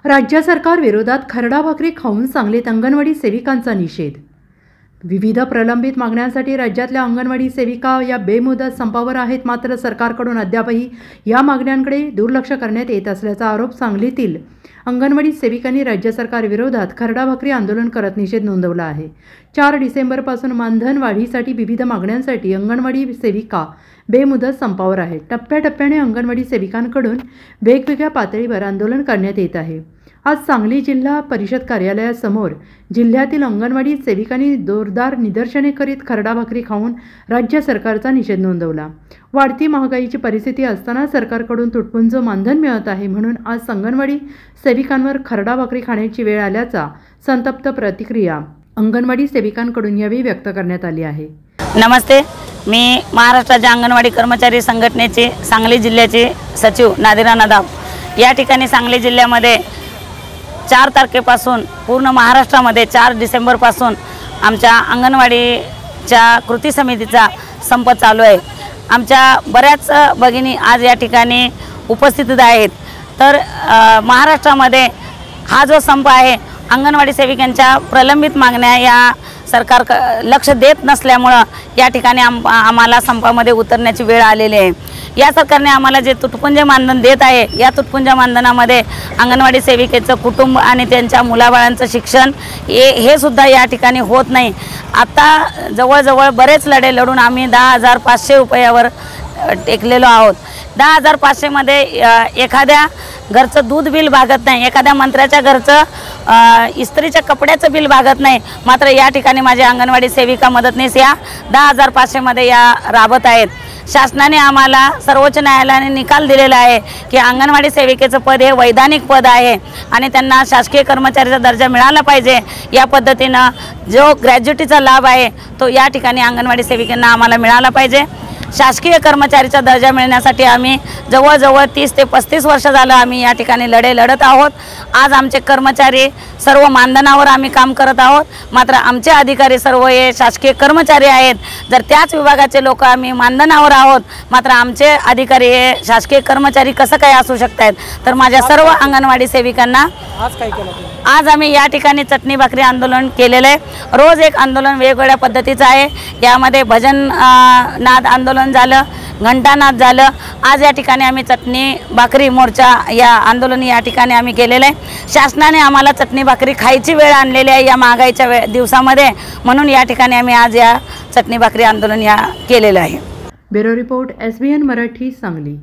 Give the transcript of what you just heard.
राज्य सरकार विरोधात खरडा भाकरी खाऊन सांगलीत अंगणवाडी सेविकांचा निषेध। विविध प्रलंबित मागण्यांसाठी राज्यातल्या अंगणवाडी सेविका या बेमुदत संपावर आहेत। मात्र सरकारकडून अद्यापही या मागण्यांकडे दुर्लक्ष करण्यात येत असल्याचा आरोप सांगलीतील अंगणवाडी सेविकांनी राज्य सरकार विरोधात खरडा भाकरी आंदोलन करत निषेध नोंदवला आहे। 4 डिसेंबरपासून मानधन वाढीसाठी विविध मागण्यांसाठी अंगणवाडी सेविका बेमुदत संपावर आहेत। टप्प्याटप्प्याने अंगणवाडी सेविकांकडून वेगवेगळ्या पातळीवर आंदोलन करण्यात येत आहे। आज सांगली जिल्हा परिषद कार्यालयासमोर जिल्ह्यातील अंगणवाडी सेविकांनी जोरदार निदर्शने करीत खरडा भाकरी खाऊन राज्य सरकारचा निषेध नोंदवला। वाढती महागाईची परिस्थिती असताना सरकारकडून तुटपुंज मानधन मिळत आहे, म्हणून आज अंगणवाडी सेविकांवर खरडा भाकरी खाण्याची वेळ आल्याचा संतप्त प्रतिक्रिया अंगणवाडी सेविकांकडून यावेळी व्यक्त करण्यात आली आहे। नमस्ते, मी महाराष्ट्राच्या अंगणवाडी कर्मचारी संघटनेचे सांगली जिल्ह्याचे सचिव नादिरा नदाब। या ठिकाणी सांगली जिल्ह्यामध्ये 4 तारखेपासून पूर्ण महाराष्ट्रामध्ये 4 डिसेंबरपासून आमच्या अंगणवाडीच्या कृती समितीचा संप चालू आहे। आमच्या बऱ्याच भगिनी आज या ठिकाणी उपस्थित आहेत। तर महाराष्ट्रामध्ये हा जो संप आहे, अंगणवाडी सेविकांच्या प्रलंबित मागण्या या सरकार लक्ष देत नसल्यामुळे या ठिकाणी आम्हाला संपामध्ये उतरण्याची वेळ आलेली आहे। या सरकारने आम्हाला जे तुटपुंज मानधन देत आहे, या तुटपुंज मानधनामध्ये अंगणवाडी सेविकेचं कुटुंब आणि त्यांच्या मुलाबाळांचं शिक्षण हे सुद्धा या ठिकाणी होत नाही। आता जवळजवळ बरेच लढे लढून आम्ही 10,500 रुपयावर टेकलेलो आहोत। 10,500 मध्ये एखाद्या घरचं दूध बिल भागत नाही, एखाद्या मंत्र्याच्या घरचं इस्त्रीच्या कपड्याचं बिल भागत नाही। मात्र या ठिकाणी माझे अंगणवाडी सेविका मदतनीस या 10,500 मध्ये या राबत आहेत। शासनाने आम्हाला सर्वोच्च न्यायालयाने निकाल दिलेला आहे की अंगणवाडी सेविकेचं पद हे वैधानिक पद आहे आणि त्यांना शासकीय कर्मचारीचा दर्जा मिळाला पाहिजे। या पद्धतीनं जो ग्रॅज्युटीचा लाभ आहे तो या ठिकाणी अंगणवाडी सेविकांना आम्हाला मिळाला पाहिजे। शासकीय कर्मचारीचा दर्जा मिळण्यासाठी आम्ही जवळजवळ 30 ते 35 वर्ष झालं आम्ही या ठिकाणी लढे लढत आहोत। आज आमचे कर्मचारी सर्व मानधनावर आम्ही काम करत आहोत, मात्र आमचे अधिकारी सर्व हे शासकीय कर्मचारी आहेत। जर त्याच विभागाचे लोक आम्ही मानधनावर आहोत, मात्र आमचे अधिकारी हे शासकीय कर्मचारी कसं काय असू शकतात? तर माझ्या सर्व अंगणवाडी सेविकांना आज काय केलं? आज आम्ही या ठिकाणी चटणी भाकरी आंदोलन केलेलं आहे। रोज एक आंदोलन वेगवेगळ्या पद्धतीचं आहे। यामध्ये भजन नाद आंदोलन झालं, घंटानाद झालं। आज या ठिकाणी आम्ही चटणी भाकरी मोर्चा या आंदोलन या ठिकाणी आम्ही केलेलं आहे। शासनाने आम्हाला चटणी भाकरी खायची वेळ आणलेली आहे या महागाईच्या दिवसामध्ये, म्हणून या ठिकाणी आम्ही आज या चटणी भाकरी आंदोलन केलेलं आहे। Bureau report SBN Marathi Sangli.